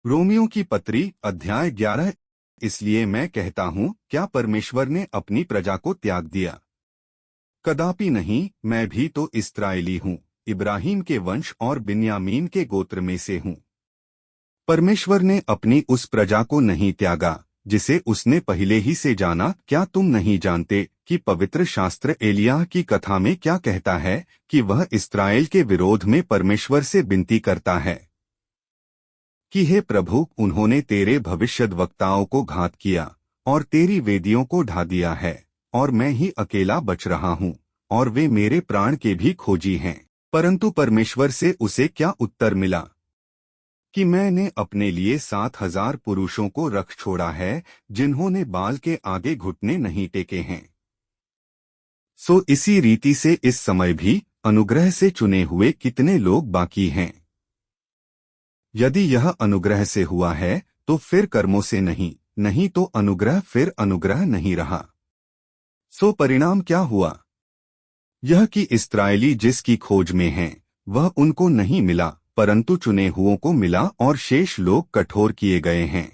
Romeo की पत्री अध्याय 11। इसलिए मैं कहता हूँ, क्या परमेश्वर ने अपनी प्रजा को त्याग दिया? कदापि नहीं। मैं भी तो इस्राएली हूँ, इब्राहिम के वंश और बिन्यामीन के गोत्र में से हूँ। परमेश्वर ने अपनी उस प्रजा को नहीं त्यागा जिसे उसने पहले ही से जाना। क्या तुम नहीं जानते कि पवित्र शास्त्र एलिय्याह की कथा में क्या कहता है कि वह इस्राएल के विरोध में परमेश्वर से विनती करता है कि हे प्रभु, उन्होंने तेरे भविष्यद्वक्ताओं को घात किया और तेरी वेदियों को ढा दिया है, और मैं ही अकेला बच रहा हूँ, और वे मेरे प्राण के भी खोजी हैं। परंतु परमेश्वर से उसे क्या उत्तर मिला कि मैंने अपने लिए 7,000 पुरुषों को रख छोड़ा है, जिन्होंने बाल के आगे घुटने नहीं टेके हैं। सो इसी रीति से इस समय भी अनुग्रह से चुने हुए कितने लोग बाकी हैं। यदि यह अनुग्रह से हुआ है तो फिर कर्मों से नहीं, नहीं तो अनुग्रह फिर अनुग्रह नहीं रहा। सो परिणाम क्या हुआ? यह कि इस्राएली जिसकी खोज में हैं, वह उनको नहीं मिला, परंतु चुने हुओं को मिला, और शेष लोग कठोर किए गए हैं।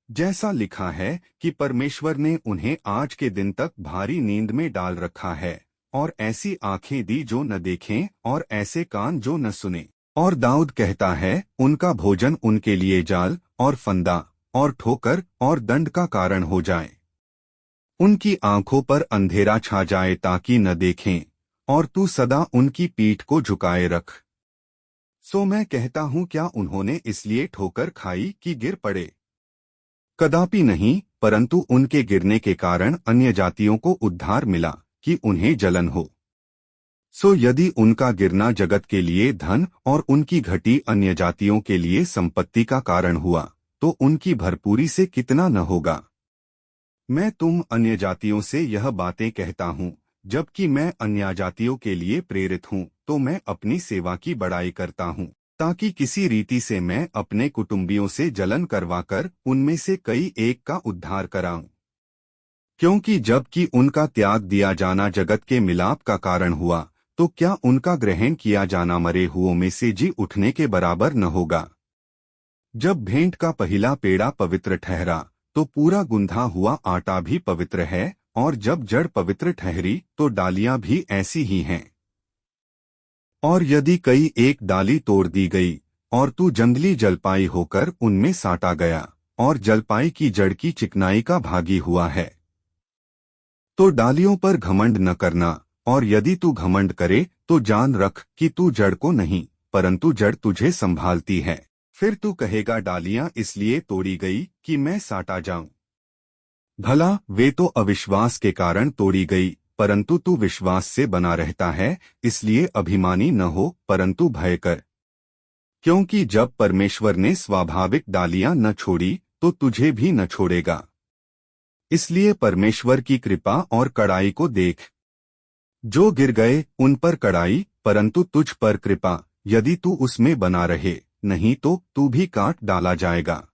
जैसा लिखा है कि परमेश्वर ने उन्हें आज के दिन तक भारी नींद में डाल रखा है, और ऐसी आंखें दी जो न देखें और ऐसे कान जो न सुने। और दाऊद कहता है, उनका भोजन उनके लिए जाल और फंदा और ठोकर और दंड का कारण हो जाए। उनकी आंखों पर अंधेरा छा जाए ताकि न देखें, और तू सदा उनकी पीठ को झुकाए रख। सो मैं कहता हूँ, क्या उन्होंने इसलिए ठोकर खाई कि गिर पड़े? कदापि नहीं, परंतु उनके गिरने के कारण अन्य जातियों को उद्धार मिला कि उन्हें जलन हो। सो यदि उनका गिरना जगत के लिए धन और उनकी घटी अन्य जातियों के लिए संपत्ति का कारण हुआ, तो उनकी भरपूरी से कितना न होगा। मैं तुम अन्य जातियों से यह बातें कहता हूँ, जबकि मैं अन्य जातियों के लिए प्रेरित हूँ, तो मैं अपनी सेवा की बड़ाई करता हूँ, ताकि किसी रीति से मैं अपने कुटुंबियों से जलन करवाकर उनमें से कई एक का उद्धार कराऊं। क्योंकि जबकि उनका त्याग दिया जाना जगत के मिलाप का कारण हुआ, तो क्या उनका ग्रहण किया जाना मरे हुओं में से जी उठने के बराबर न होगा? जब भेंट का पहला पेड़ा पवित्र ठहरा, तो पूरा गुंधा हुआ आटा भी पवित्र है, और जब जड़ पवित्र ठहरी तो डालियां भी ऐसी ही हैं। और यदि कई एक डाली तोड़ दी गई, और तू जंगली जलपाई होकर उनमें साटा गया, और जलपाई की जड़ की चिकनाई का भागी हुआ है, तो डालियों पर घमंड न करना। और यदि तू घमंड करे तो जान रख कि तू जड़ को नहीं, परंतु जड़ तुझे संभालती है। फिर तू कहेगा, डालियां इसलिए तोड़ी गई कि मैं साटा जाऊं। भला वे तो अविश्वास के कारण तोड़ी गई, परंतु तू विश्वास से बना रहता है, इसलिए अभिमानी न हो, परंतु भय कर। क्योंकि जब परमेश्वर ने स्वाभाविक डालियां न छोड़ी, तो तुझे भी न छोड़ेगा। इसलिए परमेश्वर की कृपा और कड़ाई को देख। जो गिर गए उन पर कड़ाई, परंतु तुझ पर कृपा, यदि तू उसमें बना रहे, नहीं तो तू भी काट डाला जाएगा।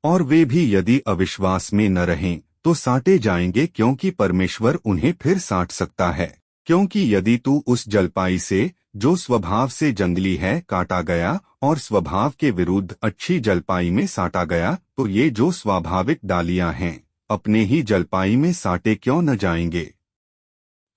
और वे भी यदि अविश्वास में न रहें तो साटे जाएंगे, क्योंकि परमेश्वर उन्हें फिर साट सकता है। क्योंकि यदि तू उस जलपाई से जो स्वभाव से जंगली है काटा गया, और स्वभाव के विरुद्ध अच्छी जलपाई में साटा गया, तो ये जो स्वाभाविक डालियां हैं अपने ही जलपाई में साटे क्यों न जाएंगे?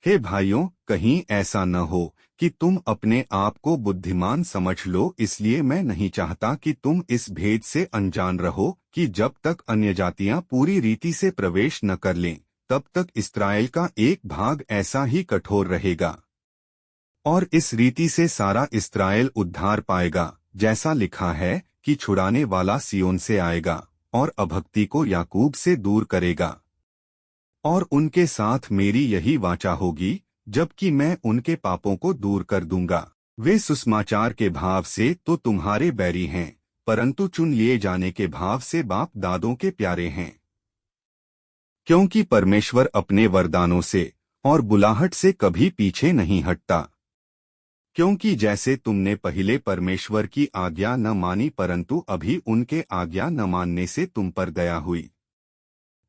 हे भाइयों, कहीं ऐसा न हो कि तुम अपने आप को बुद्धिमान समझ लो। इसलिए मैं नहीं चाहता कि तुम इस भेद से अनजान रहो कि जब तक अन्य जातियां पूरी रीति से प्रवेश न कर लें, तब तक इस्राएल का एक भाग ऐसा ही कठोर रहेगा। और इस रीति से सारा इस्राएल उद्धार पाएगा, जैसा लिखा है कि छुड़ाने वाला सिय्योन से आएगा और अभक्ति को याकूब से दूर करेगा। और उनके साथ मेरी यही वाचा होगी, जबकि मैं उनके पापों को दूर कर दूंगा। वे सुसमाचार के भाव से तो तुम्हारे बैरी हैं, परंतु चुन लिए जाने के भाव से बाप दादों के प्यारे हैं। क्योंकि परमेश्वर अपने वरदानों से और बुलाहट से कभी पीछे नहीं हटता। क्योंकि जैसे तुमने पहले परमेश्वर की आज्ञा न मानी, परंतु अभी उनके आज्ञा न मानने से तुम पर दया हुई,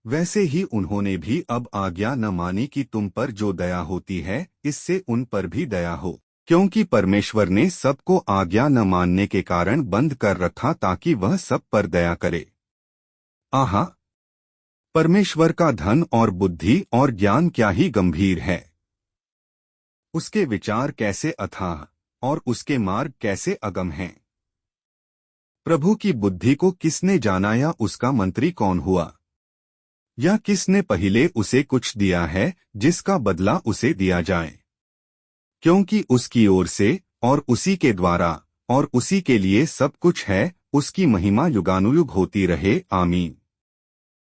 वैसे ही उन्होंने भी अब आज्ञा न मानी कि तुम पर जो दया होती है, इससे उन पर भी दया हो। क्योंकि परमेश्वर ने सबको आज्ञा न मानने के कारण बंद कर रखा ताकि वह सब पर दया करे। आहा! परमेश्वर का धन और बुद्धि और ज्ञान क्या ही गंभीर है। उसके विचार कैसे अथाह और उसके मार्ग कैसे अगम हैं। प्रभु की बुद्धि को किसने जाना, या उसका मंत्री कौन हुआ, या किसने पहले उसे कुछ दिया है जिसका बदला उसे दिया जाए। क्योंकि उसकी ओर से और उसी के द्वारा और उसी के लिए सब कुछ है, उसकी महिमा युगानुयुग होती रहे। आमीन।